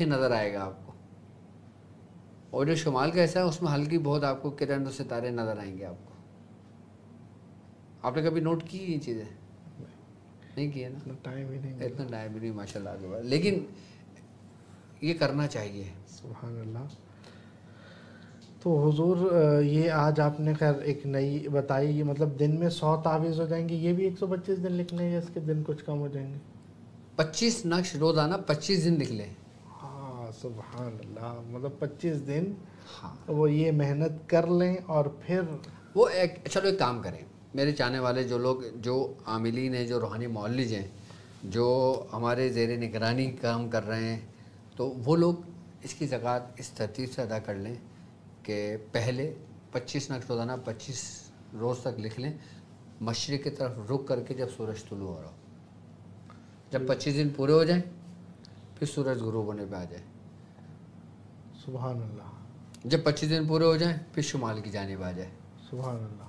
دیکھیں نظر آئے گا آپ کو. اور جو شمال کا حصہ ہے اس میں ہلکی بہت آپ کو کرن اور ستارے نظر آئیں گے آپ کو. آپ نے کبھی نوٹ کی یہ چیزیں؟ نہیں کی ہے نا, ٹائم ہی نہیں, اتنا ٹائم بھی نہیں ماشاء اللہ کے بعد, لیکن یہ کرنا چاہیے. سبحان اللہ. تو حضور یہ آج آپ نے خیر ایک نئی بتائی, یہ مطلب دن میں 100 تعویذ ہو جائیں گے, یہ بھی 125 دن لکھنے ہیں یا اس کے دن کچھ کم ہو جائیں گے؟ 25 نقش روزانہ 25 دن لکھ لیں. ہاں سبحان اللہ, مطلب 25 دن ہاں وہ یہ محنت کر لیں اور پھر وہ چلو ایک کام کریں, میرے چاہنے والے جو لوگ جو عاملین ہیں, جو روحانی معالج ہیں, جو ہمارے زیر نگرانی کام کر رہے ہیں, تو وہ لوگ اس کی زکوٰۃ اس ترتیب سے ادا کر لیں کہ پہلے 25 نقش روزانہ 25 روز تک لکھ لیں, مشرق کی طرف رخ کر کے جب سورج طلوع ہو رہا ہو. جب 25 دن پورے ہو جائیں پھر سورج غروب ہونے پہ آ جائے. سبحان اللہ. جب 25 دن پورے ہو جائیں پھر شمال کی جانب آ جائے. سبحان اللہ.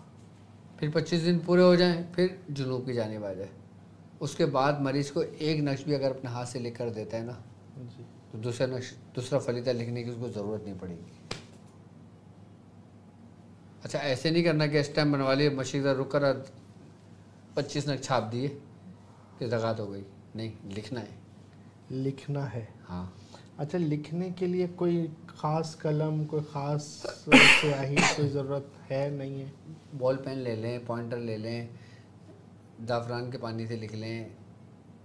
پھر 25 دن پورے ہو جائیں پھر جنوب کی جانب آ جائے. اس کے بعد مریض کو ایک نقش بھی اگر اپنے ہاتھ سے لکھ کر دیتا ہے نا جی تو دوسرا فلیدہ لکھنے کی اس کو ضرورت نہیں پڑے گی. اچھا ایسے نہیں کرنا کہ اسٹیمپ بنوا لیے, مشرق رخ کر 25 نقش چھاپ دیے کہ زکوٰۃ ہو گئی. نہیں, لکھنا ہے. لکھنا ہے. ہاں. اچھا لکھنے کے لیے کوئی خاص قلم, کوئی خاص سیاہی کوئی ضرورت ہے نہیں ہے؟ بال پین لے لیں, پوائنٹر لے لیں, زعفران کے پانی سے لکھ لیں,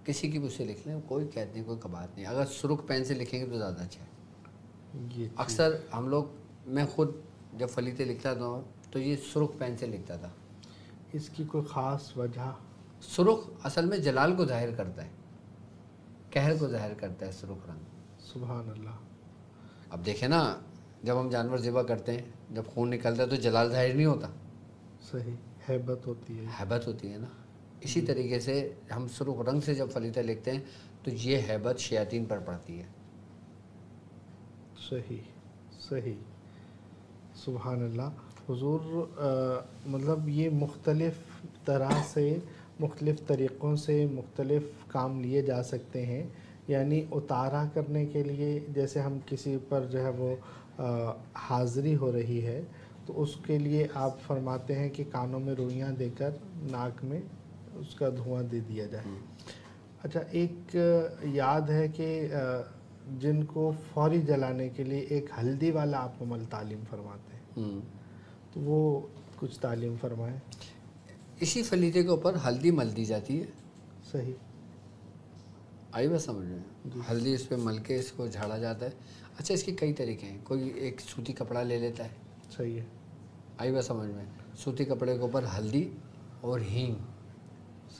کسی کی بھی اس سے لکھ لیں, کوئی قید نہیں, کوئی کبات نہیں. اگر سرخ پین سے لکھیں گے تو زیادہ اچھا ہے. اکثر ہم لوگ, میں خود جب فلیتے لکھتا تھا تو یہ سرخ پین سے لکھتا تھا. اس کی کوئی خاص وجہ؟ سرخ اصل میں جلال کو ظاہر کرتا ہے, قہر کو ظاہر کرتا ہے سرخ رنگ. سبحان اللہ. اب دیکھیں نا, جب ہم جانور ذبح کرتے ہیں, جب خون نکلتا ہے تو جلال ظاہر نہیں ہوتا, صحیح, ہیبت ہوتی ہے. ہیبت ہوتی ہے نا. اسی طریقے سے ہم سرخ رنگ سے جب فلیطہ لکھتے ہیں تو یہ ہیبت شیاطین پر پڑتی ہے. صحیح صحیح. سبحان اللہ. حضور مطلب یہ مختلف طرح سے, مختلف طریقوں سے مختلف کام لیے جا سکتے ہیں. یعنی اتارا کرنے کے لیے جیسے ہم کسی پر جو ہے وہ حاضری ہو رہی ہے تو اس کے لیے آپ فرماتے ہیں کہ کانوں میں روئیاں دے کر ناک میں اس کا دھواں دے دیا جائے. اچھا ایک یاد ہے کہ جن کو فوری جلانے کے لیے ایک ہلدی والا آپ عمل تعلیم فرماتے ہیں, تو وہ کچھ تعلیم فرمائیں. اسی فلیطے کے اوپر ہلدی مل دی جاتی ہے. صحیح. آئی بات سمجھ میں؟ ہلدی اس پہ مل کے اس کو جھاڑا جاتا ہے. اچھا اس کے کئی طریقے ہیں, کوئی ایک سوتی کپڑا لے لیتا ہے. صحیح ہے. آئی بات سمجھ میں؟ سوتی کپڑے کے اوپر ہلدی اور ہینگ,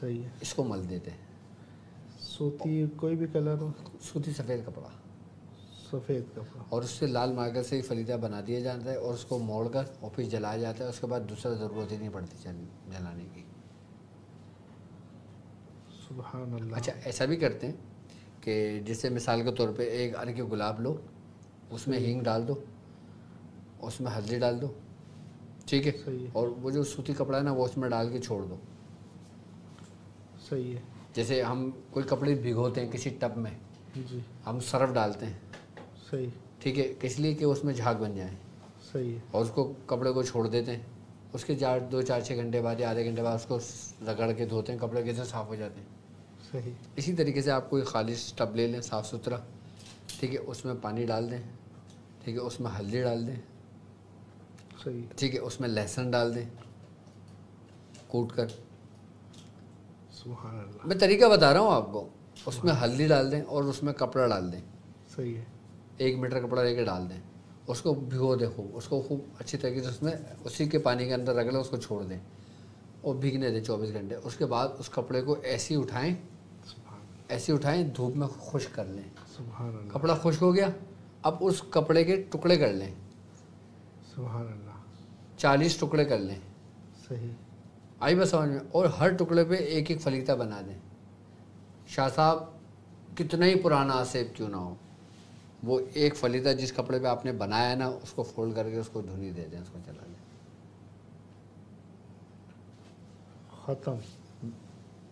صحیح ہے. اس کو مل دیتے ہیں. سوتی کوئی بھی کلر ہو؟ سوتی سفید کپڑا, سفید کپڑا. اور اس سے لال مارکر سے فلیطہ بنا دیا جاتا ہے اور اس کو موڑ کر اور پھر جلایا جاتا ہے. اس کے بعد دوسرا ضرورت ہی نہیں پڑتی جلانے کی. سبحان اللہ. اچھا ایسا بھی کرتے ہیں کہ جیسے مثال کے طور پہ ایک ارگ گلاب لو, اس میں ہینگ ڈال دو, اس میں ہلدی ڈال دو, ٹھیک ہے, اور وہ جو سوتی کپڑا ہے نا وہ اس میں ڈال کے چھوڑ دو. صحیح ہے. جیسے ہم کوئی کپڑے بھگوتے ہیں کسی ٹب میں, جی ہم سرف ڈالتے ہیں, صحیح, ٹھیک ہے, اس لیے کہ اس میں جھاگ بن جائیں. صحیح ہے. اور اس کو کپڑے کو چھوڑ دیتے ہیں. اس کے 2-4-6 گھنٹے بعد یا آدھے گھنٹے بعد اس کو رگڑ کے دھوتے ہیں, کپڑے کیسے صاف ہو جاتے ہیں. صحیح. اسی طریقے سے آپ کوئی خالص ٹب لے لیں صاف ستھرا, ٹھیک ہے, اس میں پانی ڈال دیں, ٹھیک ہے, اس میں ہلدی ڈال دیں, صحیح, ٹھیک ہے, اس میں لہسن ڈال دیں کوٹ کر. سبحان اللہ. میں طریقہ بتا رہا ہوں آپ کو. اس میں ہلدی ڈال دیں اور اس میں کپڑا ڈال دیں. صحیح ہے. 1 میٹر کپڑا لے کے ڈال دیں, اس کو بھگو دیں خوب, اس کو خوب اچھی طریقے سے اس میں اسی کے پانی کے اندر رگڑیں, اس کو چھوڑ دیں اور بھیگنے دیں 24 گھنٹے. اس کے بعد اس کپڑے کو ایسے اٹھائیں دھوپ میں خشک کر لیں. سبحان اللہ. کپڑا خشک ہو گیا, اب اس کپڑے کے ٹکڑے کر لیں. سبحان اللہ. 40 ٹکڑے کر لیں. صحیح. آئی بس سمجھ میں؟ اور ہر ٹکڑے پہ ایک ایک فلیطہ بنا دیں. شاہ صاحب کتنا ہی پرانا آسیب کیوں نہ ہو, وہ ایک فلیطہ جس کپڑے پہ آپ نے بنایا ہے نا اس کو فولڈ کر کے اس کو دھنی دے دیں, اس کو چلا لیں. ختم.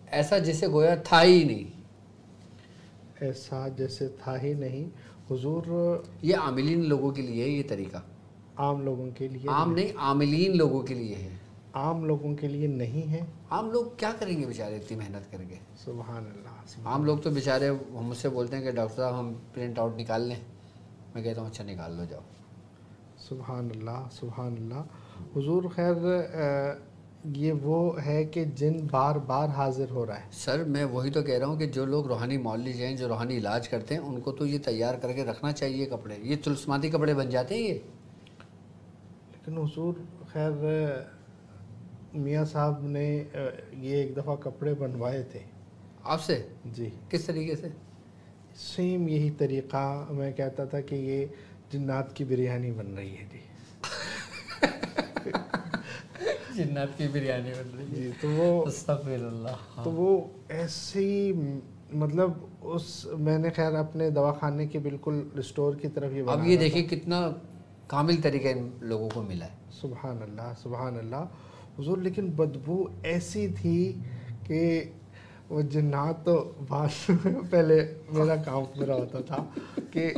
ایسا جیسے گویا تھا ہی نہیں. ایسا جیسے تھا ہی نہیں حضور. یہ عاملین لوگوں کے لیے ہے یہ طریقہ، عام لوگوں کے لیے، عام نہیں، عاملین لوگوں کے لیے ہے. عام لوگوں کے لیے نہیں ہے. عام لوگ کیا کریں گے بیچارے اتنی محنت کر کے؟ سبحان اللہ. عام لوگ تو بیچارے ہم مجھ سے بولتے ہیں کہ ڈاکٹر صاحب ہم پرنٹ آؤٹ نکال لیں، میں کہتا ہوں اچھا نکال لو جاؤ. سبحان اللہ سبحان اللہ. حضور خیر یہ وہ ہے کہ جن بار بار حاضر ہو رہا ہے. سر میں وہی تو کہہ رہا ہوں کہ جو لوگ روحانی معالج ہیں، جو روحانی علاج کرتے ہیں، ان کو تو یہ تیار کر کے رکھنا چاہیے کپڑے. یہ طلسماتی کپڑے بن جاتے ہیں یہ. لیکن حضور خیر میاں صاحب نے یہ ایک دفعہ کپڑے بنوائے تھے آپ سے؟ جی. کس طریقے سے؟ سیم یہی طریقہ. میں کہتا تھا کہ یہ جنات کی بریانی بن رہی ہے جی. جنات کی بریانی بن رہی ہے جی. تو وہ استغفر اللہ. تو وہ ایسی مطلب اس میں نے خیر اپنے دواخانے کے بالکل اسٹور کی طرف یہ بنا. اب یہ دیکھیں کتنا کامل طریقہ ان لوگوں کو ملا ہے. سبحان اللہ سبحان اللہ حضور. لیکن بدبو ایسی تھی کہ وہ جنات تو پہلے میرا کام پورا ہوتا تھا کہ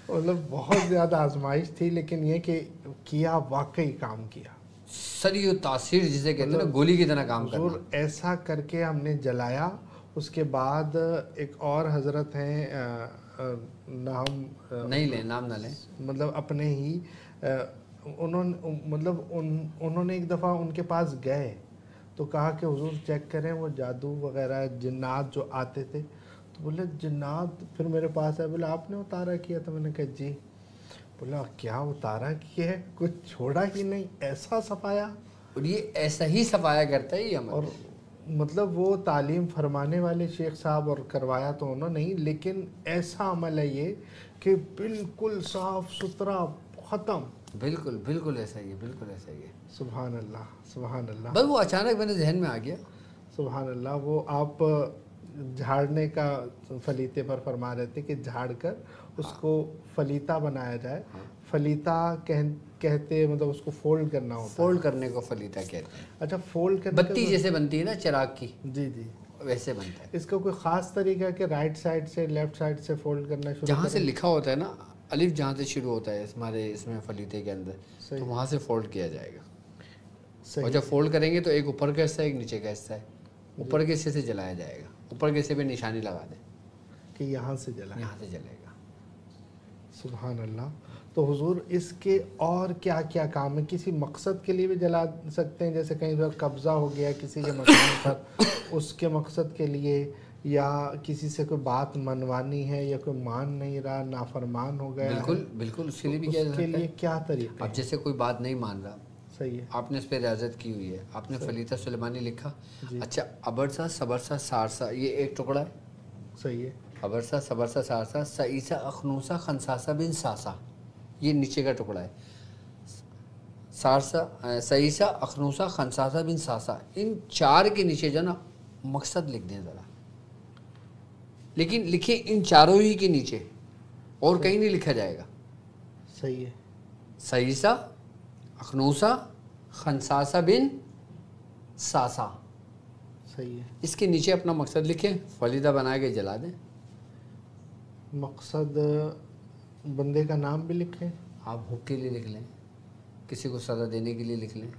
مطلب بہت زیادہ آزمائش تھی، لیکن یہ کہ کیا واقعی کام کیا. سری و تاثیر جسے کہتے ہیں نا، گولی کی طرح کام کرنا. حضور ایسا کر کے ہم نے جلایا. اس کے بعد ایک اور حضرت ہیں، نام نہیں لیں، نام نہ لیں، مطلب اپنے ہی انہوں نے ایک دفعہ ان کے پاس گئے تو کہا کہ حضور چیک کریں وہ جادو وغیرہ جنات جو آتے تھے. تو بولے جنات پھر میرے پاس ہے. بولا آپ نے اتارا کیا؟ تو میں نے کہا جی. بولا کیا اتارا کیا ہے؟ کچھ چھوڑا ہی نہیں، ایسا صفایا. اور یہ ایسا ہی صفایا کرتا ہے یہ عمل. اور مطلب وہ تعلیم فرمانے والے شیخ صاحب، اور کروایا تو انہوں نے نہیں، لیکن ایسا عمل ہے یہ کہ بالکل صاف ستھرا ختم. بالکل بالکل ایسا ہی ہے، بالکل ایسا ہی ہے. سبحان اللہ سبحان اللہ. بس وہ اچانک میرے ذہن میں آ گیا. سبحان اللہ. وہ آپ جھاڑنے کا فلیتے پر فرما رہے تھے کہ جھاڑ کر اس کو فلیتا بنایا جائے. فلیتا کہتے مطلب اس کو فولڈ کرنا ہوتا ہے. فولڈ کرنے کو فلیتا کہتے ہیں. اچھا فولڈ کرنے بتی جیسے بنتی ہے نا چراغ کی، جی جی ویسے بنتا ہے. اس کا کوئی خاص طریقہ کہ رائٹ سائڈ سے لیفٹ سائڈ سے فولڈ کرنا شروع جہاں سے لکھا ہوتا ہے نا الف، جہاں سے شروع ہوتا ہے ہمارے اس میں فلیتے کے اندر، تو وہاں سے فولڈ کیا جائے گا. اور جب فولڈ کریں گے تو ایک اوپر کا حصہ ہے، ایک نیچے کا حصہ ہے. اوپر کے حصے سے جلایا جائے گا. اوپر کے حصے پہ نشانی لگا دیں کہ یہاں سے جلا، یہاں سے جلے گا. سبحان اللہ. تو حضور اس کے اور کیا کیا کام ہے؟ کسی مقصد کے لیے بھی جلا سکتے ہیں، جیسے کہیں پر قبضہ ہو گیا کسی کے مکان پر، اس کے مقصد کے لیے، یا کسی سے کوئی بات منوانی ہے یا کوئی مان نہیں رہا، نافرمان ہو گیا. بالکل بالکل اس کے لیے بھی کیا اس کے لیے کیا طریقہ؟ اب جیسے کوئی بات نہیں مان رہا، صحیح ہے، آپ نے اس پہ ریاضت کی ہوئی ہے، آپ نے فلیتا سلیمانی لکھا. اچھا ابرسا صبرسا سارسا یہ ایک ٹکڑا ہے. صحیح ہے. ابرسا صبرسا سارسا سعیسا اخنوسا خنساسا بن ساسا یہ نیچے کا ٹکڑا ہے. سارسا سعیسا اخنوسا خنساسا بن ساسا، ان چار کے نیچے جو نا مقصد لکھ دیں ذرا. لیکن لکھیں ان چاروں ہی کے نیچے، اور کہیں نہیں لکھا جائے گا. صحیح ہے. سعیسا اخنوسا خنساسا بن ساسا، صحیح ہے. اس کے نیچے اپنا مقصد لکھیں، فلیدہ بنا کے جلا دیں. مقصد بندے کا نام بھی لکھیں. آپ حق کے لیے لکھ لیں، کسی کو سزا دینے کے لیے لکھ لیں،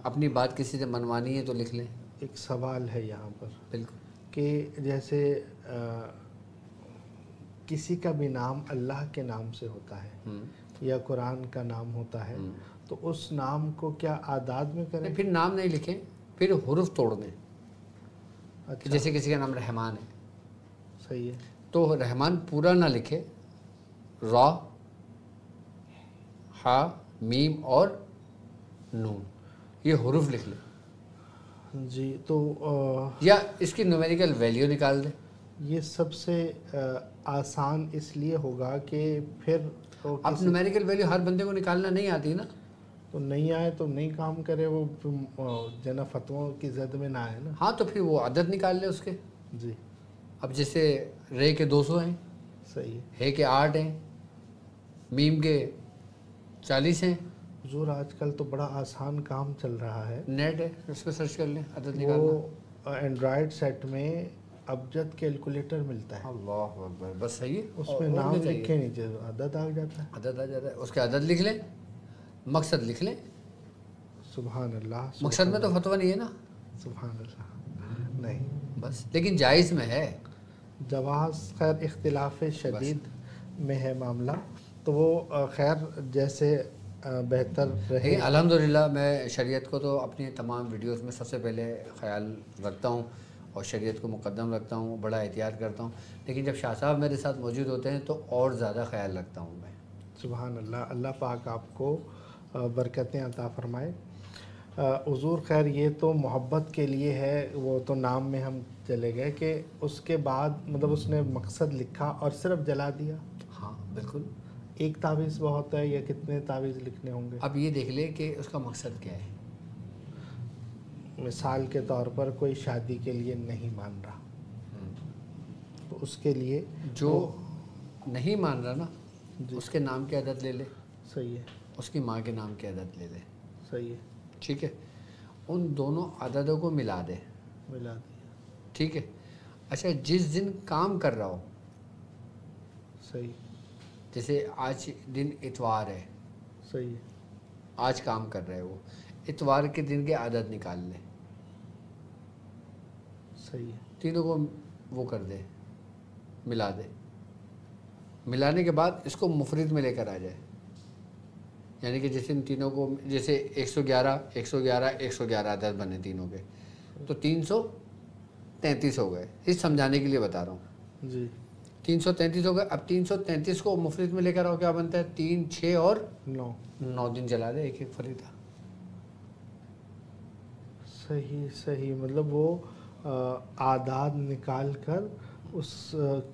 اپنی بات کسی سے منوانی ہے تو لکھ لیں. ایک سوال ہے یہاں پر بالکل کہ جیسے کسی کا بھی نام اللہ کے نام سے ہوتا ہے یا قرآن کا نام ہوتا ہے، تو اس نام کو کیا اعداد میں کریں؟ پھر نام نہیں لکھیں، پھر حروف توڑ دیں. اچھا جیسے کسی کا نام رحمان ہے صحیح ہے. تو رحمان پورا نہ لکھے، را ہا میم اور نون یہ حروف لکھ لیں. جی. تو یا اس کی نومیریکل ویلیو نکال دیں. یہ سب سے آسان اس لیے ہوگا کہ پھر اب نومیریکل ویلیو ہر بندے کو نکالنا نہیں آتی نا، تو نہیں آئے تو نہیں کام کرے، وہ جنا فتووں کی زد میں نہ آئے نا. ہاں تو پھر وہ عدد نکال لے اس کے. جی. اب جیسے رے کے 200 ہیں، صحیح ہے. ہے کے 8 ہیں، میم کے 40 ہیں. حضور آج کل تو بڑا آسان کام چل رہا ہے، نیٹ ہے اس پہ سرچ کر لیں عدد نکالنا. وہ اینڈرائڈ سیٹ میں ابجد کیلکولیٹر ملتا ہے، اللہ اکبر، بس صحیح ہے، اس میں نام لکھے نیچے عدد آ جاتا ہے، عدد آ جاتا ہے، اس کے عدد لکھ لیں، مقصد لکھ لیں. سبحان اللہ. مقصد میں تو فتویٰ نہیں ہے نا، سبحان اللہ نہیں، بس لیکن جائز میں ہے. جواز خیر اختلاف شدید میں ہے معاملہ، تو وہ خیر جیسے بہتر رہے. لیکن الحمدللہ میں شریعت کو تو اپنی تمام ویڈیوز میں سب سے پہلے خیال رکھتا ہوں اور شریعت کو مقدم رکھتا ہوں، بڑا احتیاط کرتا ہوں. لیکن جب شاہ صاحب میرے ساتھ موجود ہوتے ہیں تو اور زیادہ خیال رکھتا ہوں میں. سبحان اللہ. اللہ پاک آپ کو برکتیں عطا فرمائے. حضور خیر یہ تو محبت کے لیے ہے، وہ تو نام میں ہم چلے گئے کہ اس کے بعد مطلب اس نے مقصد لکھا اور صرف جلا دیا. ہاں بالکل. ایک تعویذ بہت ہے یا کتنے تعویذ لکھنے ہوں گے؟ اب یہ دیکھ لے کہ اس کا مقصد کیا ہے. مثال کے طور پر کوئی شادی کے لیے نہیں مان رہا تو اس کے لیے جو نہیں مان رہا نا، جی اس کے نام کی عدد لے لے، صحیح ہے، اس کی ماں کے نام کی عدد لے لے، صحیح ہے، ٹھیک ہے، ان دونوں عددوں کو ملا دے، ملا دیا، ٹھیک ہے. اچھا جس دن کام کر رہا ہو، صحیح، جیسے آج دن اتوار ہے، صحیح ہے، آج کام کر رہے وہ، اتوار کے دن کے عدد نکال لے، صحیح ہے، تینوں کو وہ کر دے، ملا دے. ملانے کے بعد اس کو مفرد میں لے کر آ جائے، یعنی کہ جیسے ان تینوں کو، جیسے 111 111 111 عدد بنے تینوں کے، تو 333 ہو گئے. اس سمجھانے کے لیے بتا رہا ہوں. جی 333 ہو گئے. اب 333 کو مفرد میں لے کر آؤ، کیا بنتا ہے؟ 3 6 اور 9 دن جلا دے ایک ایک فریدہ. صحیح صحیح. مطلب وہ اعداد نکال کر اس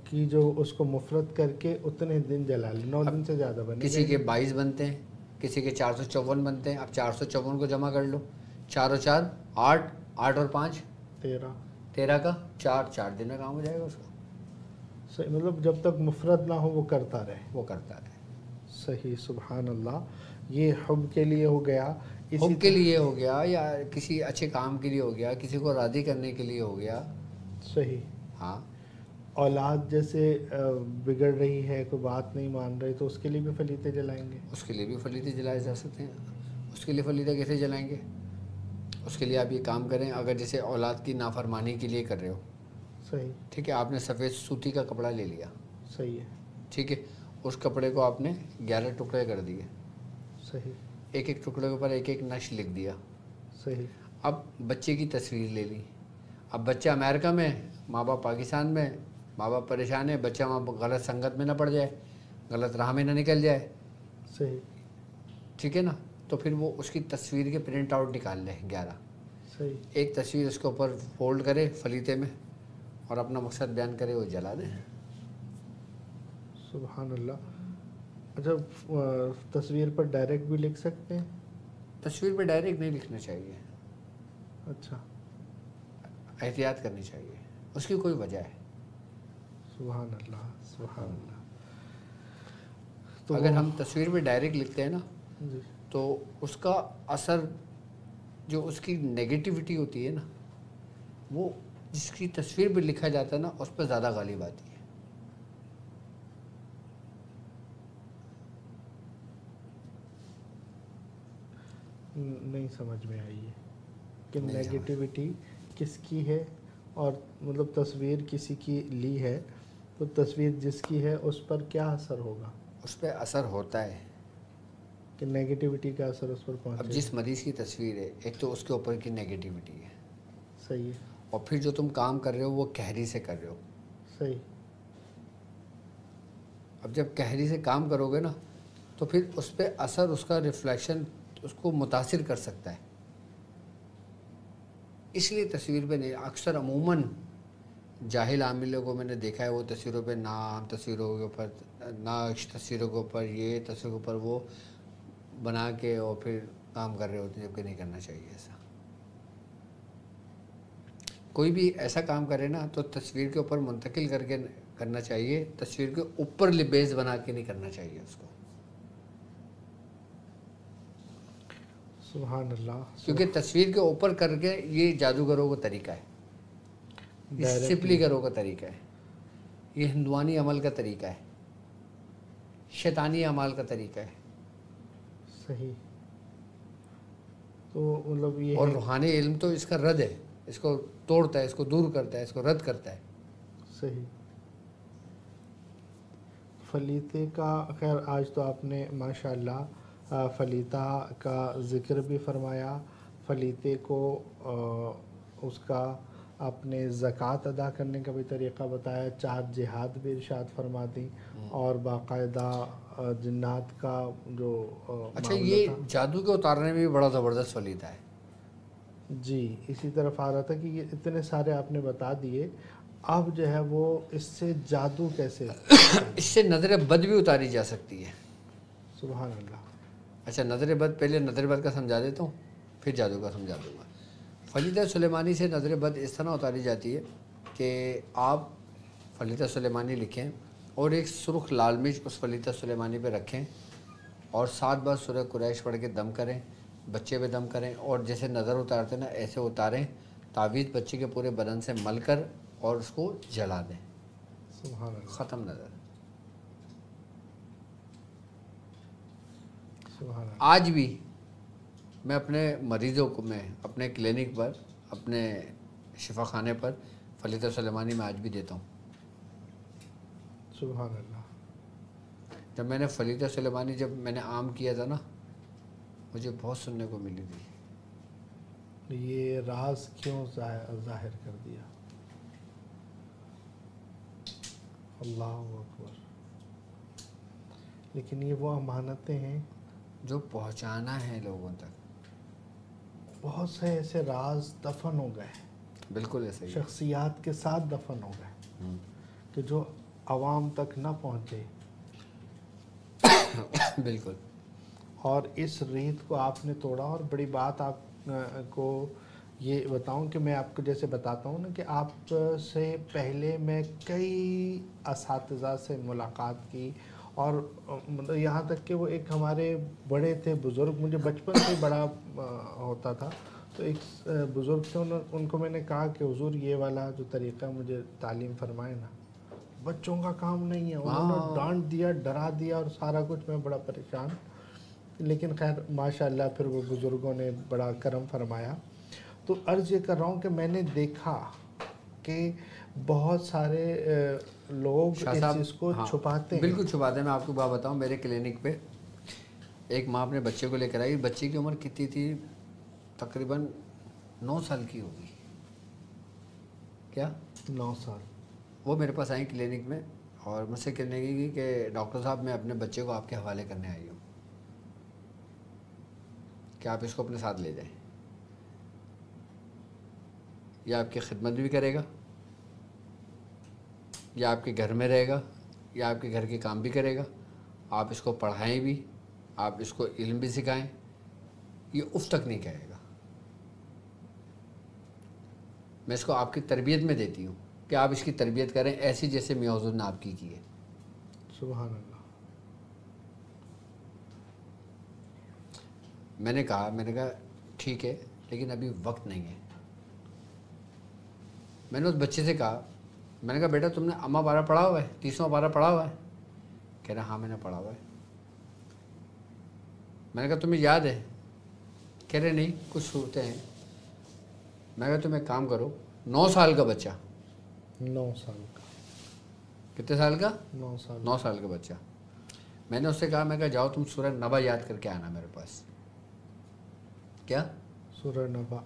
کی جو اس کو مفرد کر کے اتنے دن جلا لے، 9 دن سے زیادہ بنے. کسی کے 22 بنتے ہیں، کسی کے 454 بنتے ہیں. اب 454 کو جمع کر لو، 4 اور 4 8، 8 اور 5 13 کا 4 دن میں کام ہو جائے گا اس کا. صحیح. مطلب جب تک مفرد نہ ہو وہ کرتا رہے. وہ کرتا رہے. صحیح. سبحان اللہ. یہ حب کے لیے ہو گیا، حب کے لیے ہو گیا، یا کسی اچھے کام کے لیے ہو گیا، کسی کو راضی کرنے کے لیے ہو گیا. صحیح. ہاں. اولاد جیسے بگڑ رہی ہے، کوئی بات نہیں مان رہی، تو اس کے لیے بھی فلیتے جلائیں گے؟ اس کے لیے بھی فلیتے جلائے جا سکتے ہیں. اس کے لیے فلیتے کیسے جلائیں گے؟ اس کے لیے آپ یہ کام کریں، اگر جیسے اولاد کی نافرمانی کے لیے کر رہے ہو، صحیح، ٹھیک ہے، آپ نے سفید سوتی کا کپڑا لے لیا، صحیح ہے، ٹھیک ہے، اس کپڑے کو آپ نے 11 ٹکڑے کر دیے، صحیح، ایک ایک ٹکڑے کے اوپر ایک ایک نقش لکھ دیا. صحیح. اب بچے کی تصویر لے لی. اب بچہ امریکہ میں، ماں باپ پاکستان میں، ماں باپ پریشان ہے، بچہ وہاں غلط سنگت میں نہ پڑ جائے، غلط راہ میں نہ نکل جائے، صحیح، ٹھیک ہے نا. تو پھر وہ اس کی تصویر کے پرنٹ آؤٹ نکال لے 11، صحیح. ایک تصویر اس کے اوپر فولڈ کرے فلیتے میں اور اپنا مقصد بیان کرے، وہ جلا دے. سبحان اللہ. اچھا تصویر پر ڈائریکٹ بھی لکھ سکتے ہیں؟ تصویر پہ ڈائریکٹ نہیں لکھنا چاہیے. اچھا. احتیاط کرنی چاہیے، اس کی کوئی وجہ ہے. سبحان اللہ، سبحان اللہ. تو اگر ہم تصویر پہ ڈائریکٹ لکھتے ہیں نا، جی، تو اس کا اثر، جو اس کی نیگیٹیوٹی ہوتی ہے نا، وہ جس کی تصویر پہ لکھا جاتا ہے نا، اس پہ زیادہ غالب آتی ہے. نہیں سمجھ میں آئی ہے کہ نہیں سمجھ. نیگیٹیوٹی کس کی ہے، اور مطلب تصویر کسی کی لی ہے تو تصویر جس کی ہے اس پر کیا اثر ہوگا؟ اس پہ اثر ہوتا ہے کہ نیگیٹیوٹی کا اثر اس پر پہنچے. اب جس مریض کی تصویر ہے، ایک تو اس کے اوپر کی نیگیٹیوٹی ہے، صحیح ہے، اور پھر جو تم کام کر رہے ہو وہ قہری سے کر رہے ہو. صحیح. اب جب قہری سے کام کرو گے نا، تو پھر اس پہ اثر، اس کا ریفلیکشن اس کو متاثر کر سکتا ہے. اس لیے تصویر پہ نہیں. اکثر عموماً جاہل عاملوں کو میں نے دیکھا ہے، وہ تصویروں پہ نام، تصویروں کے اوپر نقش، تصویروں کے اوپر یہ، تصویروں کے اوپر وہ بنا کے اور پھر کام کر رہے ہوتے ہیں، جبکہ نہیں کرنا چاہیے ایسا. کوئی بھی ایسا کام کرے نا تو تصویر کے اوپر منتقل کر کے کرنا چاہیے، تصویر کے اوپر لبیس بنا کے نہیں کرنا چاہیے اس کو. سبحان اللہ. کیونکہ تصویر کے اوپر کر کے یہ جادوگروں کا طریقہ ہے. یہ سپلی کرو کا طریقہ ہے، یہ ہندوانی عمل کا طریقہ ہے، شیطانی اعمال کا طریقہ ہے. صحیح. تو مطلب یہ اور روحانی علم تو اس کا رد ہے، اس کو توڑتا ہے، اس کو دور کرتا ہے، اس کو رد کرتا ہے. صحیح. فلیتے کا خیر آج تو آپ نے ماشاءاللہ فلیتہ کا ذکر بھی فرمایا، فلیتے کو اس کا آپ نے زکوٰۃ ادا کرنے کا بھی طریقہ بتایا، 4 جہاد بھی ارشاد فرما دی، اور باقاعدہ جنات کا جو اچھا یہ جادو کے اتارنے میں بھی بڑا زبردست فلیتہ ہے. جی اسی طرف آ رہا تھا کہ یہ اتنے سارے آپ نے بتا دیے، اب جو ہے وہ اس سے جادو کیسے اس سے نظر بد بھی اتاری جا سکتی ہے. سبحان اللہ. اچھا نظر بد، پہلے نظر بد کا سمجھا دیتا ہوں پھر جادو کا سمجھا دوں گا. فلیتہ سلیمانی سے نظر بد اس طرح اتاری جاتی ہے کہ آپ فلیتہ سلیمانی لکھیں اور ایک سرخ لال مرچ اس فلیتہ سلیمانی پہ رکھیں اور 7 بار سورہ قریش پڑھ کے دم کریں، بچے پہ دم کریں، اور جیسے نظر اتارتے نا ایسے اتاریں، تعویذ بچے کے پورے بدن سے مل کر اور اس کو جلا دیں. سبحان اللہ. ختم نظر. سبحان اللہ. آج بھی میں اپنے مریضوں کو، میں اپنے کلینک پر، اپنے شفا خانے پر فلیتہ سلیمانی میں آج بھی دیتا ہوں. سبحان اللہ. جب میں نے فلیتہ سلیمانی جب میں نے عام کیا تھا نا، مجھے بہت سننے کو ملی تھی. یہ راز کیوں ظاہر کر دیا؟ اللہ اکبر. لیکن یہ وہ امانتیں ہیں جو پہنچانا ہے لوگوں تک. بہت سے ایسے راز دفن ہو گئے، بالکل ایسے ہی شخصیات کے ساتھ دفن ہو گئے کہ جو عوام تک نہ پہنچے. بالکل. اور اس ریت کو آپ نے توڑا. اور بڑی بات آپ کو یہ بتاؤں کہ میں آپ کو جیسے بتاتا ہوں نا کہ آپ سے پہلے میں کئی اساتذہ سے ملاقات کی، اور مطلب یہاں تک کہ وہ ایک ہمارے بڑے تھے بزرگ، مجھے بچپن سے بڑا ہوتا تھا، تو ایک بزرگ تھے، ان کو میں نے کہا کہ حضور یہ والا جو طریقہ مجھے تعلیم فرمائے نا، بچوں کا کام نہیں ہے. انہوں نے ڈانٹ دیا، ڈرا دیا اور سارا کچھ. میں بڑا پریشان، لیکن خیر ماشاءاللہ پھر وہ بزرگوں نے بڑا کرم فرمایا. تو عرض یہ کر رہا ہوں کہ میں نے دیکھا کہ بہت سارے لوگ اس چیز کو چھپاتے ہیں. بالکل چھپاتے ہیں. میں آپ کو بات بتاؤں، میرے کلینک پہ ایک ماں اپنے بچے کو لے کر آئی. بچے کی عمر کتنی تھی؟ تقریباً 9 سال کی ہوگی. کیا 9 سال. وہ میرے پاس آئیں کلینک میں اور مجھ سے کہنے کی کہ ڈاکٹر صاحب میں اپنے بچے کو آپ کے حوالے کرنے آئی ہوں کہ آپ اس کو اپنے ساتھ لے جائیں. یہ آپ کی خدمت بھی کرے گا، یا آپ کے گھر میں رہے گا، یا آپ کے گھر کے کام بھی کرے گا. آپ اس کو پڑھائیں بھی، آپ اس کو علم بھی سکھائیں، یہ اف تک نہیں کہے گا. میں اس کو آپ کی تربیت میں دیتی ہوں کہ آپ اس کی تربیت کریں ایسی جیسے میاں حضور نے آپ کی ہے. سبحان اللہ. میں نے کہا ٹھیک ہے لیکن ابھی وقت نہیں ہے. میں نے اس بچے سے کہا، میں نے کہا بیٹا تم نے اما پارہ پڑھا ہوا ہے، 30واں پارہ پڑھا ہوا ہے؟ کہہ رہا ہاں میں نے پڑھا ہوا ہے. میں نے کہا تمہیں یاد ہے؟ کہہ رہے نہیں کچھ صورتیں ہیں. میں نے کہا تم ایک کام کرو، 9 سال کا بچہ، 9 سال کا. کتنے سال کا؟ 9 سال. 9 سال کا بچہ. میں نے اس سے کہا، میں کہا جاؤ تم سورہ نبا یاد کر کے آنا میرے پاس. کیا؟ سورہ نبا.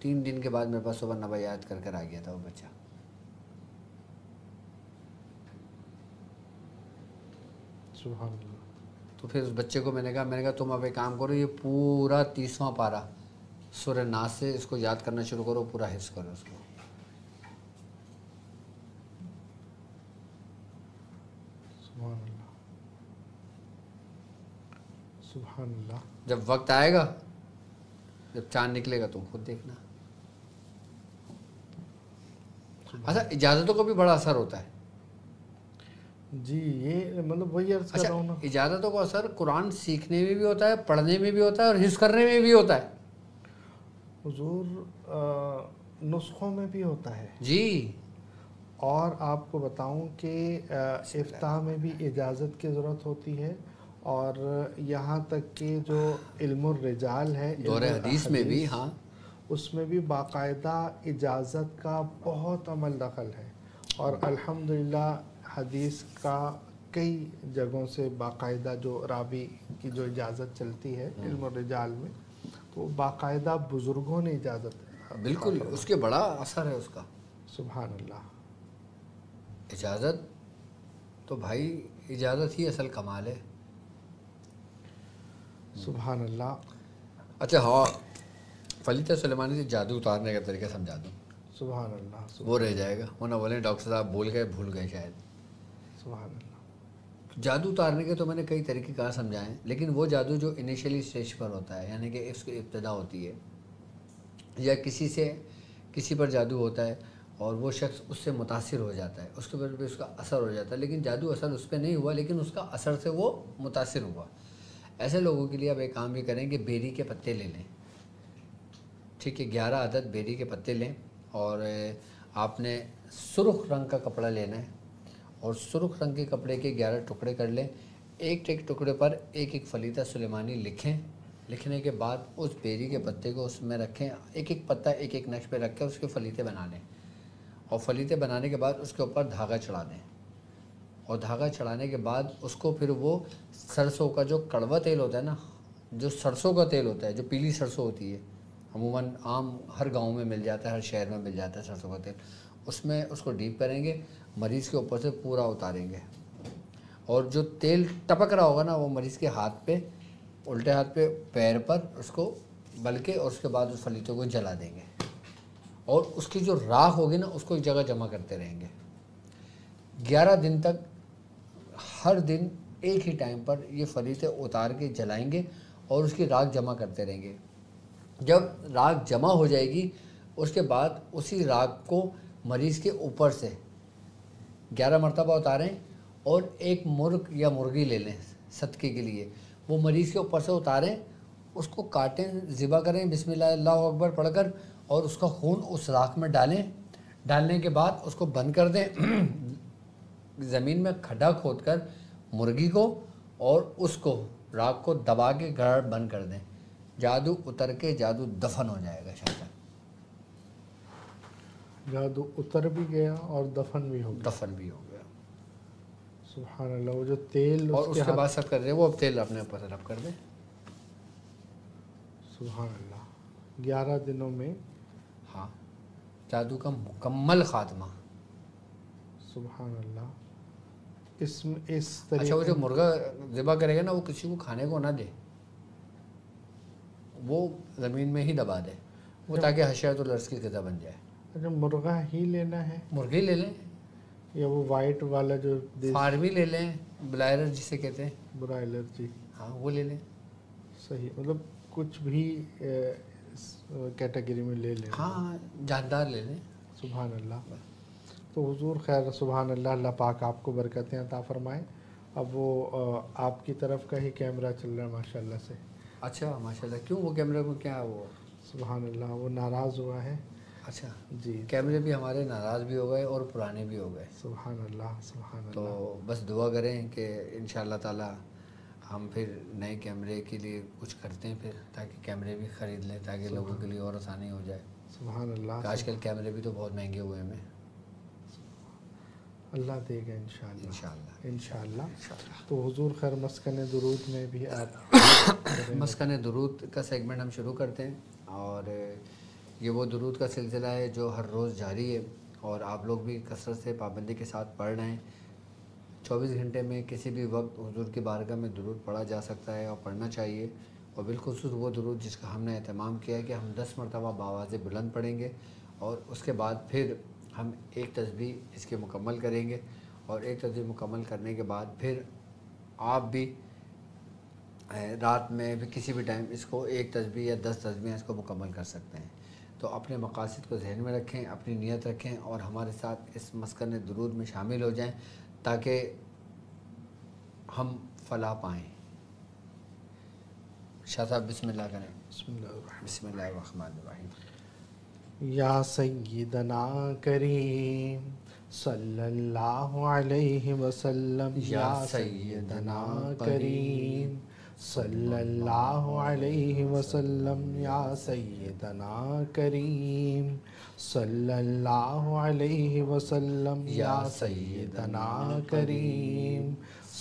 3 دن کے بعد میرے پاس صبح نبا یاد کر آ گیا تھا وہ بچہ. سبحان اللہ. تو پھر اس بچے کو میں نے کہا تم اب ایک کام کرو، یہ پورا 30واں پارہ سورہ ناس سے اس کو یاد کرنا شروع کرو، پورا حفظ کرو اس کو. سبحان اللہ. سبحان اللہ. جب وقت آئے گا، جب چاند نکلے گا تم خود دیکھنا. اچھا اجازتوں کو بھی بڑا اثر ہوتا ہے. جی یہ مطلب وہی عرض کر رہا ہوں نا، اجازتوں کا اثر قرآن سیکھنے میں بھی ہوتا ہے، پڑھنے میں بھی ہوتا ہے، اور حفظ کرنے میں بھی ہوتا ہے. حضور نسخوں میں بھی ہوتا ہے جی. اور آپ کو بتاؤں کہ افتاح میں بھی اجازت کی ضرورت ہوتی ہے، اور یہاں تک کہ جو علم الرجال ہے، دور علم حدیث میں بھی. الحدیث، ہاں اس میں بھی باقاعدہ اجازت کا بہت عمل دخل ہے، اور الحمدللہ حدیث کا کئی جگہوں سے باقاعدہ جو راوی کی جو اجازت چلتی ہے علم الرجال میں، تو باقاعدہ بزرگوں نے اجازت بالکل، اس کے بڑا اثر ہے اس کا. سبحان اللہ. اجازت تو بھائی، اجازت ہی اصل کمال ہے. سبحان اللہ. اچھا ہاں، فلیطہ سلیمانی سے جادو اتارنے کا طریقہ سمجھا دوں. سبحان اللہ. وہ رہ جائے گا، وہ نہ بولیں ڈاکٹر صاحب بھول گئے شاید. سبحان اللہ. جادو اتارنے کے تو میں نے کئی طریقے کار سمجھائے ہیں، لیکن وہ جادو جو انیشلی اسٹیج پر ہوتا ہے، یعنی کہ اس کی ابتدا ہوتی ہے، یا کسی پر جادو ہوتا ہے اور وہ شخص اس سے متاثر ہو جاتا ہے، اس کے اوپر بھی اس کا اثر ہو جاتا ہے، لیکن جادو اثر اس پہ نہیں ہوا، لیکن اس کا اثر سے وہ متاثر ہوا. ایسے لوگوں کے لیے اب ایک کام یہ کریں کہ بیری کے پتے لے لیں. ٹھیک ہے، 11 عدد بیری کے پتے لیں، اور آپ نے سرخ رنگ کا کپڑا لینا ہے، اور سرخ رنگ کے کپڑے کے 11 ٹکڑے کر لیں. ایک ٹکڑے پر ایک فلیطہ سلیمانی لکھیں. لکھنے کے بعد اس بیری کے پتے کو اس میں رکھیں، ایک پتا ایک نقش پہ رکھ کے اس کے فلیطے بنا لیں، اور فلیطے بنانے کے بعد اس کے اوپر دھاگا چڑھا دیں. اور دھاگا چڑھانے کے بعد اس کو پھر وہ سرسوں کا جو کڑوا تیل ہوتا ہے نا، جو سرسوں کا تیل ہوتا ہے، جو پیلی سرسوں ہوتی ہے، عموماً عام ہر گاؤں میں مل جاتا ہے، ہر شہر میں مل جاتا ہے سرسوں کا تیل، اس میں اس کو ڈیپ کریں گے، مریض کے اوپر سے پورا اتاریں گے، اور جو تیل ٹپک رہا ہوگا نا وہ مریض کے ہاتھ پہ، الٹے ہاتھ پہ، پیر پر اس کو بلکہ، اور اس کے بعد اس فلیطوں کو جلا دیں گے، اور اس کی جو راکھ ہوگی نا اس کو ایک جگہ جمع کرتے رہیں گے. 11 دن تک ہر دن ایک ہی ٹائم پر یہ فلیطے اتار کے جلائیں گے، اور اس کی راکھ جمع کرتے رہیں گے. جب راکھ جمع ہو جائے گی، اس کے بعد اسی راکھ کو مریض کے اوپر سے 11 مرتبہ اتاریں، اور ایک مرغ یا مرغی لے لیں صدقے کے لیے، وہ مریض کے اوپر سے اتاریں، اس کو کاٹیں، ذبح کریں بسم اللہ اللہ اکبر پڑھ کر، اور اس کا خون اس راکھ میں ڈالیں. ڈالنے کے بعد اس کو بند کر دیں، زمین میں کھڈا کھود کر مرغی کو اور اس کو راکھ کو دبا کے گڑ بند کر دیں. جادو اتر کے جادو دفن ہو جائے گا شاید. جادو اتر بھی گیا اور دفن بھی ہو گیا. دفن بھی ہو گیا. سبحان اللہ. وہ جو تیل اور اس کے بعد سب کر دیں، وہ اب تیل اپنے اوپر سے رب کر دیں. سبحان اللہ. 11 دنوں میں ہاں، جادو کا مکمل خاتمہ. سبحان اللہ. اس طریقے. اچھا، وہ جو مرغا ذبح کرے گا نا، وہ کسی کو کھانے کو نہ دے، وہ زمین میں ہی دبا دے، وہ تاکہ حشرۃ الارض کی غذا بن جائے. اچھا، مرغا ہی لینا ہے؟ مرغی لے لیں، یا وہ وائٹ والا جو فارمی لے لیں، بلائرر جسے کہتے ہیں، برائلر. جی ہاں وہ لے لیں. صحیح، مطلب کچھ بھی کیٹیگری میں لے لیں. ہاں، جاندار لے لیں. سبحان اللہ. تو حضور خیر، سبحان اللہ، اللہ پاک آپ کو برکتیں عطا فرمائے. اب وہ آپ کی طرف کا ہی کیمرہ چل رہا ہے ماشاء اللہ سے. اچھا ماشاء اللہ. کیوں، وہ کیمرے کو کیا وہ؟ سبحان اللہ، وہ ناراض ہوا ہے. اچھا جی. کیمرے بھی ہمارے ناراض بھی ہو گئے اور پرانے بھی ہو گئے. سبحان اللہ. سبحان اللہ. تو بس دعا کریں کہ انشاءاللہ تعالی ہم پھر نئے کیمرے کے لیے کچھ کرتے ہیں پھر، تاکہ کیمرے بھی خرید لیں، تاکہ لوگوں کے لیے اور آسانی ہو جائے. سبحان اللہ. آج کل کیمرے بھی تو بہت مہنگے ہوئے ہیں. اللہ دے گا انشاءاللہ. انشاءاللہ. انشاءاللہ. تو حضور خیر، مسکن درود میں بھی آپ مسکن درود کا سیگمنٹ ہم شروع کرتے ہیں، اور یہ وہ درود کا سلسلہ ہے جو ہر روز جاری ہے، اور آپ لوگ بھی کثرت سے پابندی کے ساتھ پڑھ رہے ہیں. 24 گھنٹے میں کسی بھی وقت حضور کی بارگاہ میں درود پڑھا جا سکتا ہے اور پڑھنا چاہیے. اور بالخصوص وہ درود جس کا ہم نے اہتمام کیا ہے کہ ہم 10 مرتبہ بآواز بلند پڑھیں گے، اور اس کے بعد پھر ہم ایک تسبیح اس کے مکمل کریں گے، اور ایک تسبیح مکمل کرنے کے بعد پھر آپ بھی رات میں بھی کسی بھی ٹائم اس کو ایک تسبیح یا 10 تسبیح اس کو مکمل کر سکتے ہیں. تو اپنے مقاصد کو ذہن میں رکھیں، اپنی نیت رکھیں، اور ہمارے ساتھ اس مسکن درود میں شامل ہو جائیں تاکہ ہم فلاح پائیں. شاہ صاحب بسم اللہ کریں. بسم اللہ الرحمن بسم اللہ الرحمن الرحیم. یا سیدنا کریم صلی اللہ علیہ وسلم، یا سیدنا کریم صلی اللہ علیہ وسلم، یا سیدنا کریم صلی اللہ علیہ وسلم، یا سیدنا کریم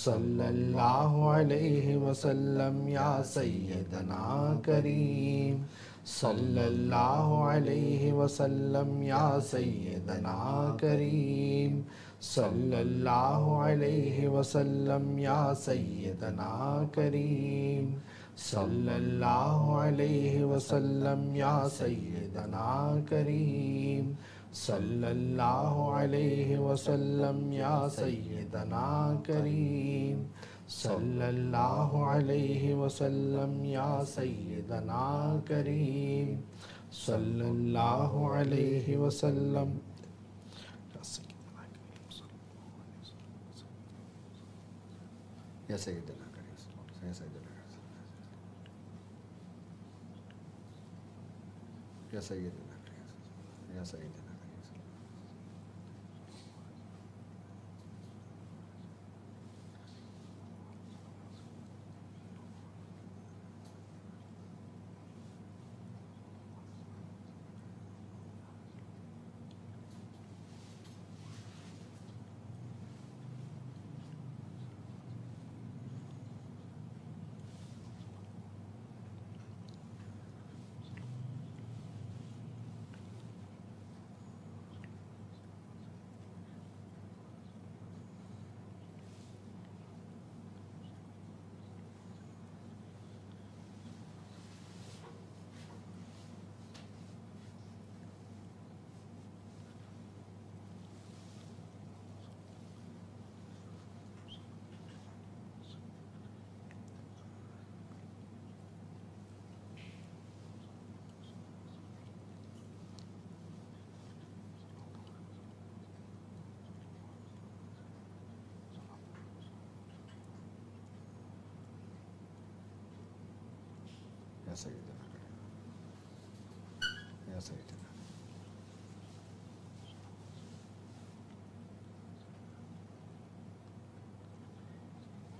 صلی اللہ علیہ وسلم، یا سیدنا کریم صلی اللہ علیہ وسلم، یا سیدنا کریم صلی اللہ علیہ وسلم، یا سیدنا کریم صلی اللہ علیہ وسلم، یا سیدنا کریم صلی اللہ علیہ وسلم، یا سیدنا کریم صلی اللہ علیہ وسلم، یا سیدنا کریم صلی اللہ علیہ وسلم، یا سیدنا کریم، یا سیدنا کریم، یا سیدنا کریم، یا سیدنا کریم. یا سیدنا کریم، یا سیدنا،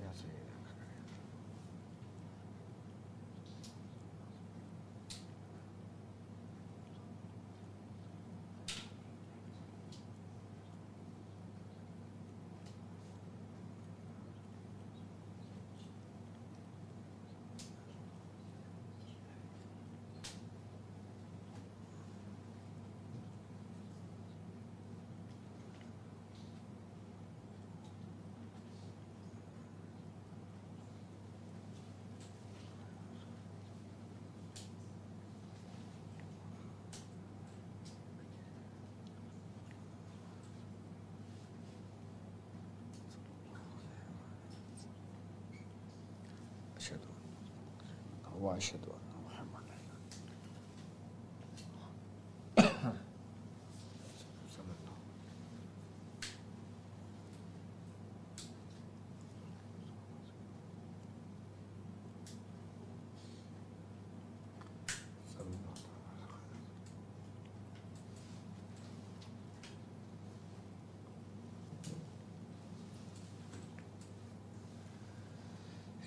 یا سیدنا کریم. اشهد واشهد ان محمد صلی اللہ صلی اللہ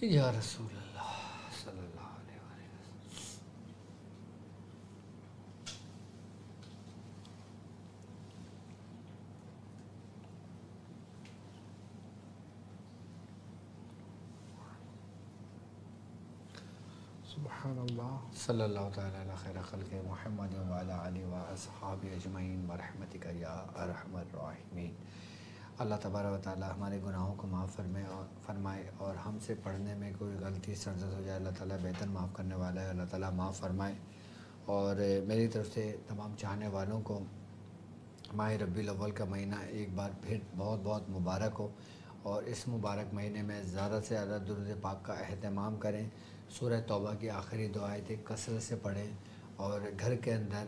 یا رسول اللہ صلی اللہ علیہ وسلم. سبحان اللہ. صلی اللہ تعالیٰ علی خیر خلق محمد وعلی آلہ و اصحاب اجمعین برحمتک یا ارحم الراحمین. اللہ تبارک و تعالیٰ ہمارے گناہوں کو معاف فرمائے اور ہم سے پڑھنے میں کوئی غلطی سرزد ہو جائے اللہ تعالیٰ بہتر معاف کرنے والا ہے. اللہ تعالیٰ معاف فرمائے. اور میری طرف سے تمام چاہنے والوں کو ماہ ربیع الاول کا مہینہ ایک بار پھر بہت بہت مبارک ہو. اور اس مبارک مہینے میں زیادہ سے زیادہ درود پاک کا اہتمام کریں. سورہ توبہ کی آخری دو آیتیں کثرت سے پڑھیں اور گھر کے اندر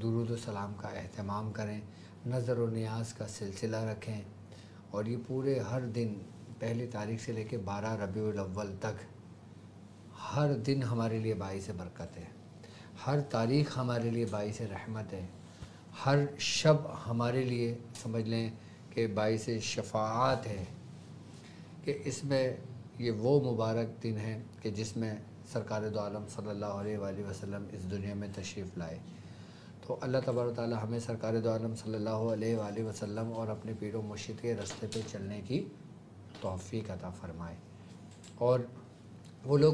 درود و سلام کا اہتمام کریں. نظر و نیاز کا سلسلہ رکھیں اور یہ پورے ہر دن پہلی تاریخ سے لے کے 12 ربیع الاول تک ہر دن ہمارے لیے باعث برکت ہے. ہر تاریخ ہمارے لیے باعث رحمت ہے، ہر شب ہمارے لیے سمجھ لیں کہ باعث شفاعت ہے، کہ اس میں یہ وہ مبارک دن ہے کہ جس میں سرکار دو عالم صلی اللہ علیہ وآلہ وسلم اس دنیا میں تشریف لائے۔ تو اللہ تبارک و تعالی ہمیں سرکار دو عالم صلی اللہ علیہ وآلہ وسلم اور اپنے پیر و مرشد کے راستے پہ چلنے کی توفیق عطا فرمائے۔ اور وہ لوگ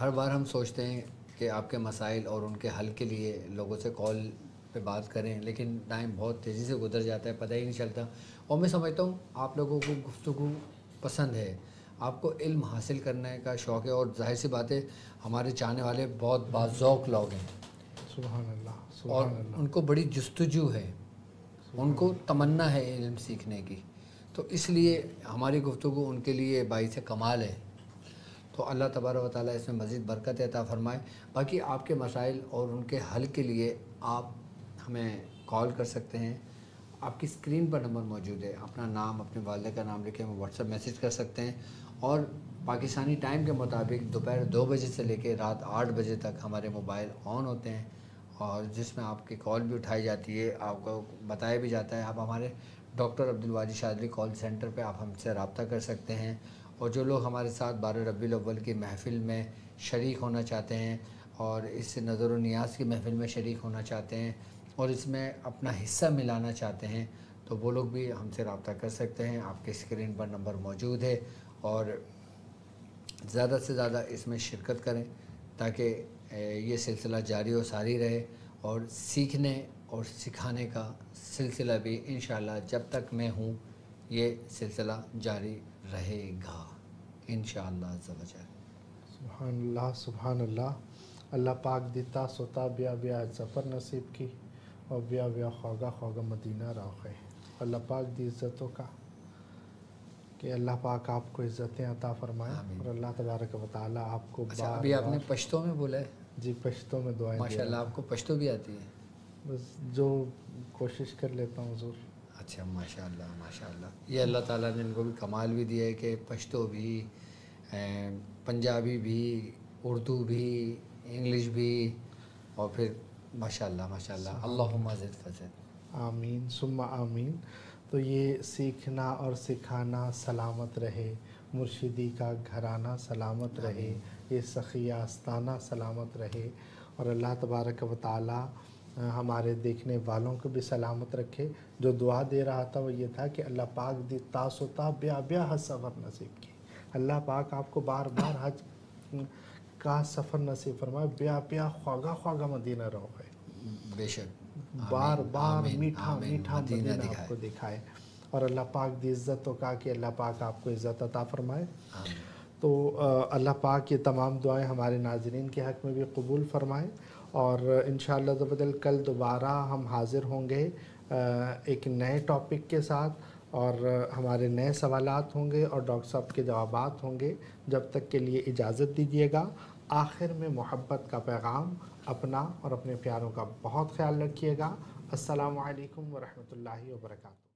ہر بار ہم سوچتے ہیں کہ آپ کے مسائل اور ان کے حل کے لیے لوگوں سے کال پہ بات کریں، لیکن ٹائم بہت تیزی سے گزر جاتا ہے، پتہ ہی نہیں چلتا۔ اور میں سمجھتا ہوں آپ لوگوں کو گفتگو پسند ہے، آپ کو علم حاصل کرنے کا شوق ہے، اور ظاہر سی بات ہے ہمارے چاہنے والے بہت باذوق لوگ ہیں، سبحان اللہ، اور سبحان اللہ، ان کو بڑی جستجو ہے، ان کو تمنا ہے علم سیکھنے کی، تو اس لیے ہماری گفتگو ان کے لیے باعث کمال ہے۔ تو اللہ تبارک و تعالیٰ اس میں مزید برکت عطا فرمائے۔ باقی آپ کے مسائل اور ان کے حل کے لیے آپ ہمیں کال کر سکتے ہیں، آپ کی اسکرین پر نمبر موجود ہے، اپنا نام، اپنے والدہ کا نام لکھیں، ہمیں واٹس ایپ میسیج کر سکتے ہیں، اور پاکستانی ٹائم کے مطابق دوپہر 2 بجے سے لے کے رات 8 بجے تک ہمارے موبائل آن ہوتے ہیں، اور جس میں آپ کی کال بھی اٹھائی جاتی ہے، آپ کو بتایا بھی جاتا ہے۔ آپ ہمارے ڈاکٹر عبدالواجد شاذلی کال سینٹر پہ آپ ہم سے رابطہ کر سکتے ہیں، اور جو لوگ ہمارے ساتھ 12 ربیع الاول کی محفل میں شریک ہونا چاہتے ہیں، اور اس نظر و نیاز کی محفل میں شریک ہونا چاہتے ہیں، اور اس میں اپنا حصہ ملانا چاہتے ہیں، تو وہ لوگ بھی ہم سے رابطہ کر سکتے ہیں۔ آپ کے اسکرین پر نمبر موجود ہے، اور زیادہ سے زیادہ اس میں شرکت کریں تاکہ یہ سلسلہ جاری و ساری رہے، اور سیکھنے اور سکھانے کا سلسلہ بھی انشاءاللہ جب تک میں ہوں یہ سلسلہ جاری رہے گا انشاءاللہ عز و جل۔ سبحان اللہ، سبحان اللہ۔ اللہ پاک دیتا سوتا بیا بیا سفر نصیب کی، اور بیا بیا خواگا خواگا مدینہ راخے۔ اللہ پاک دی عزتوں کا کہ اللہ پاک آپ کو عزتیں عطا فرمائے، آمین۔ اور اللہ تبارک و تعالی آپ کو اچھا، بار ابھی آپ نے بار پشتو میں بولا ہے؟ جی پشتوں میں دعائیں دے ماشاءاللہ، رہا آپ کو پشتو بھی آتی ہے؟ تھا، بس جو کوشش کر لیتا ہوں حضور۔ اچھا، ماشاءاللہ ماشاءاللہ، یہ اللہ تعالیٰ نے ان کو بھی کمال بھی دیا ہے کہ پشتو بھی، پنجابی بھی، اردو بھی، انگلش بھی، اور پھر ماشاءاللہ ماشاءاللہ، اللہم زد فزد۔ آمین ثم آمین۔ تو یہ سیکھنا اور سکھانا سلامت رہے، مرشدی کا گھرانہ سلامت رہے، یہ سخی آستانہ سلامت رہے، اور اللہ تبارک و تعالی ہمارے دیکھنے والوں کو بھی سلامت رکھے۔ جو دعا دے رہا تھا وہ یہ تھا کہ اللہ پاک دی تاسوتا بیا بیا حج سفر نصیب کی، اللہ پاک آپ کو بار بار حج کا سفر نصیب فرمائے، بیا بیا خواگا خواگا مدینہ رہے، بے شک، بار بار آمین میٹھا آمین، میٹھا مدینہ آپ کو دکھائے، اور اللہ پاک دی عزتوں کا کہ اللہ پاک آپ کو عزت عطا فرمائے۔ آمین۔ تو اللہ پاک یہ تمام دعائیں ہمارے ناظرین کے حق میں بھی قبول فرمائے، اور انشاءاللہ عز و جل کل دوبارہ ہم حاضر ہوں گے ایک نئے ٹاپک کے ساتھ، اور ہمارے نئے سوالات ہوں گے اور ڈاکٹر صاحب کے جوابات ہوں گے۔ جب تک کے لیے اجازت دیجیے گا۔ آخر میں محبت کا پیغام، اپنا اور اپنے پیاروں کا بہت خیال رکھیے گا۔ السلام علیکم ورحمۃ اللہ وبرکاتہ۔